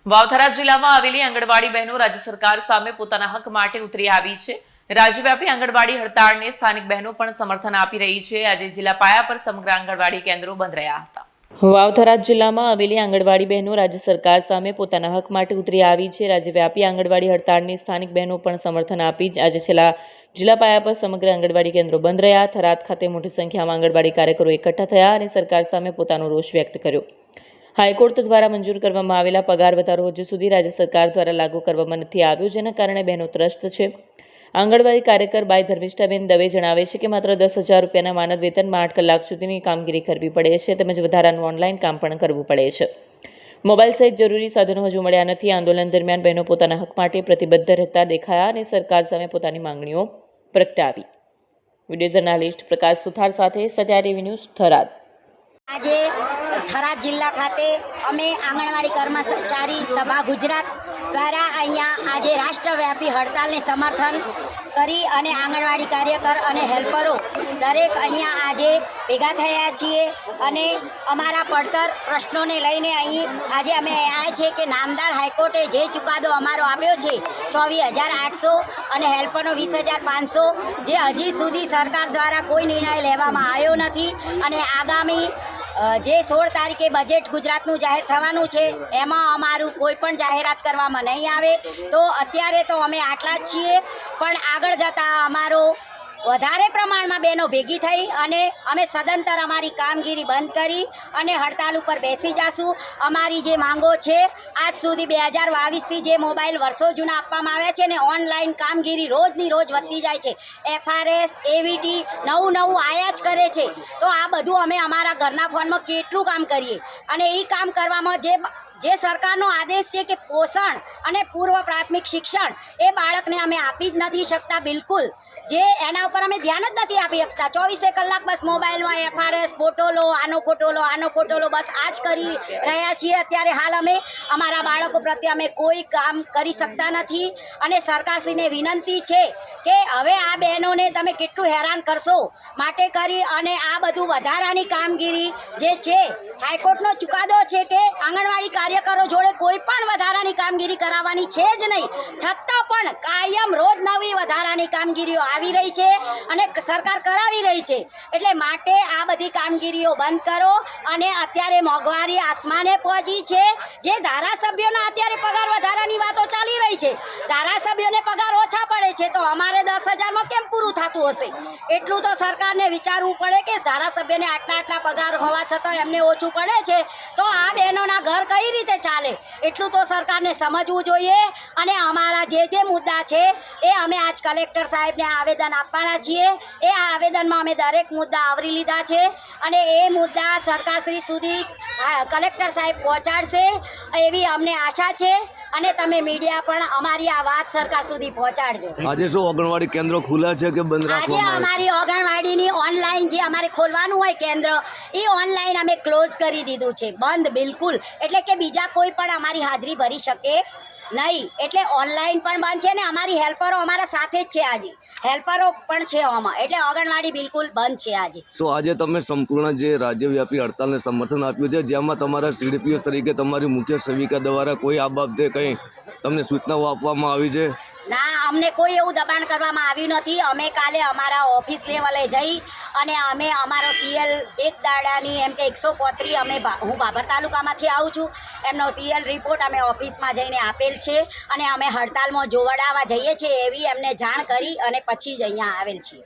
વાવથરા જિલ્લામાં આવેલી આંગણવાડી બહેનો રાજ્ય સરકાર સામે પોતાના હક માટે ઉતરી આવી છે। રાજ્યવ્યાપી આંગણવાડી હડતાળને સ્થાનિક બહેનો પણ સમર્થન આપી રહી છે। આજે જિલ્લા પાયા પર સમગ્ર આંગણવાડી કેન્દ્રો બંધ રહ્યા હતા। વાવથરા જિલ્લામાં આવેલી આંગણવાડી બહેનો રાજ્ય સરકાર સામે પોતાના હક માટે ઉતરી આવી છે। રાજ્યવ્યાપી આંગણવાડી હડતાળને સ્થાનિક બહેનો પણ સમર્થન આપી આજે જિલ્લા પાયા પર સમગ્ર આંગણવાડી કેન્દ્રો બંધ રહ્યા। થરાદ ખાતે મોટી સંખ્યામાં આંગણવાડી કાર્યકરો એકઠા થયા અને સરકાર સામે પોતાનો રોષ વ્યક્ત કર્યો। હાઈકોર્ટ દ્વારા મંજૂર કરવામાં આવેલા પગાર વધારો હજુ સુધી રાજ્ય સરકાર દ્વારા લાગુ કરવામાં નથી આવ્યો, જેના કારણે બહેનો ત્રસ્ત છે। આંગણવાડી કાર્યકર બાઈ ધર્મિષ્ઠાબેન દવે જણાવે છે કે માત્ર 10,000 રૂપિયાના માનદ વેતનમાં 8 કલાક સુધીની કામગીરી કરવી પડે છે, તેમજ વધારાનું ઓનલાઈન કામ પણ કરવું પડે છે। મોબાઈલ સહિત જરૂરી સાધનો હજુ મળ્યા નથી। આંદોલન દરમિયાન બહેનો પોતાના હક માટે પ્રતિબદ્ધ રહેતા દેખાયા અને સરકાર સામે પોતાની માંગણીઓ પ્રગટાવી। વિડીયો જર્નાલિસ્ટ પ્રકાશ સુથાર સાથે સત્યા ટીવી ન્યૂઝ થરાદ। આજે થરાદ જિલ્લા ખાતે અમે આંગણવાડી કર્મચારી સભા ગુજરાત દ્વારા અહીંયા આજે રાષ્ટ્રવ્યાપી હડતાલને સમર્થન કરી અને આંગણવાડી કાર્યકર અને હેલ્પરો દરેક અહીંયા આજે ભેગા થયા છીએ અને અમારા પડતર પ્રશ્નોને લઈને અહીં આજે અમે આવ્યા છીએ કે નામદાર હાઈકોર્ટે જે ચુકાદો અમારો આપ્યો છે 24,800 અને હેલ્પરનો 20,500 જે હજી સુધી સરકાર દ્વારા કોઈ નિર્ણય લેવામાં આવ્યો નથી અને આગામી જે 16 તારીખે બજેટ ગુજરાતનું જાહેર થવાનું છે એમાં અમારું કોઈ પણ જાહેરાત કરવામાં નહીં આવે। તો અત્યારે તો અમે આટલા જ છીએ, પણ આગળ જતાં અમારો વધારે પ્રમાણમાં બહેનો ભેગી થઈ અને અમે સદંતર અમારી કામગીરી બંધ કરી અને હડતાલ ઉપર બેસી જઈશું। અમારી જે માંગો છે આજ સુધી 2022થી જે મોબાઈલ વર્ષો જૂના આપવામાં આવ્યા છે ને ઓનલાઈન કામગીરી રોજની રોજ વધતી જાય છે। FRS AVT નવું આયા જ કરે છે, તો આ બધું અમે અમારા ઘરના ફોનમાં કેટલું કામ કરીએ અને એ કામ કરવામાં જે સરકારનો આદેશ છે કે પોષણ અને પૂર્વ પ્રાથમિક શિક્ષણ એ બાળકને અમે આપી જ નથી શકતા બિલકુલ, જે એના ઉપર અમે ધ્યાન જ નથી આપી શકતા। 24 કલાક બસ મોબાઈલમાં FRS ફોટો લો, આનો ફોટો લો બસ આ જ કરી રહ્યા છીએ। અત્યારે હાલ અમે અમારા બાળકો પ્રત્યે અમે કોઈ કામ કરી શકતા નથી અને સરકારશ્રીને વિનંતી છે કે હવે આ બહેનોને તમે કેટલું હેરાન કરશો, માટે કરી અને આ બધું વધારાની કામગીરી જે છે હાઈકોર્ટનો ચુકાદો છે કે આંગણવાડી કાર્યકરો જોડે કોઈ પણ વધારાની કામગીરી કરાવવાની છે જ નહીં, છતાં પણ કાયમ રોજ નવી વધારાની કામગીરીઓ આવી રહી છે અને સરકાર કરાવી રહી છે। એટલે માટે આ બધી કામગીરીઓ બંધ કરો અને અત્યારે મોંઘવારી આસમાને પહોંચી છે। જે ધારાસભ્યોના અત્યારે પગાર વધારાની વાતો ચાલી રહી છે, ધારાસભ્યોને પગાર ઓછા પડે છે તો અમારે 10,000માં કેમ પૂરું થતું હશે? એટલું તો સરકારને વિચારવું પડે કે ધારાસભ્યને આટલા પગાર હોવા છતાં એમને ઓછું પડે છે તો આ બહેનોના ઘર કઈ રીતે ચાલે? એટલું તો સરકારને સમજવું જોઈએ અને અમારા જે મુદ્દા છે એ અમે આજ કલેક્ટર સાહેબને આવેદન આપવાના છીએ। એ આ આવેદનમાં અમે દરેક મુદ્દા આવરી લીધા છે અને એ મુદ્દા સરકારશ્રી સુધી કલેક્ટર સાહેબ પહોંચાડશે એવી અમને આશા છે અને તમે મીડિયા પણ અમારી આ વાત સરકાર સુધી પહોંચાડજો। આજે શું આંગણવાડી કેન્દ્રો ખુલ્લા છે કે બંધ રાખવામાં આજે અમારી આંગણવાડીની ઓનલાઈન જે અમારે ખોલવાનું હોય કેન્દ્ર એ ઓનલાઈન અમે ક્લોઝ કરી દીધું છે, બંધ બિલકુલ, એટલે કે બીજા કોઈ પણ અમારી હાજરી ભરી શકે નહીં, એટલે ઓનલાઈન પણ બંધ છે ને અમારી હેલ્પરો અમારા સાથે જ છે, આજે હેલ્પરો પણ છે આમાં, એટલે આંગણવાડી બિલકુલ બંધ છે આજે। સો આજે તમે સંપૂર્ણ જે રાજ્યવ્યાપી હડતાલને સમર્થન આપ્યું છે, જેમાં તમારા CDPO તરીકે તમારી મુખ્ય સેવિકા દ્વારા કોઈ આ બાબતે કંઈ તમને સૂચનાઓ આપવામાં આવી છે? ના, અમને કોઈ એવું દબાણ કરવામાં આવ્યું નથી। અમે કાલે અમારા ઓફિસ લેવલે જઈ અને અમે અમારો CL એક દાડાની એમ કે 135 હું બાબર તાલુકામાંથી આવું છું, એમનો CL રિપોર્ટ અમે ઓફિસમાં જઈને આપેલ છે અને અમે હડતાલમાં જોડાવા જઈએ છીએ એવી એમને જાણ કરી અને પછી જ અહીંયા આવેલ છીએ।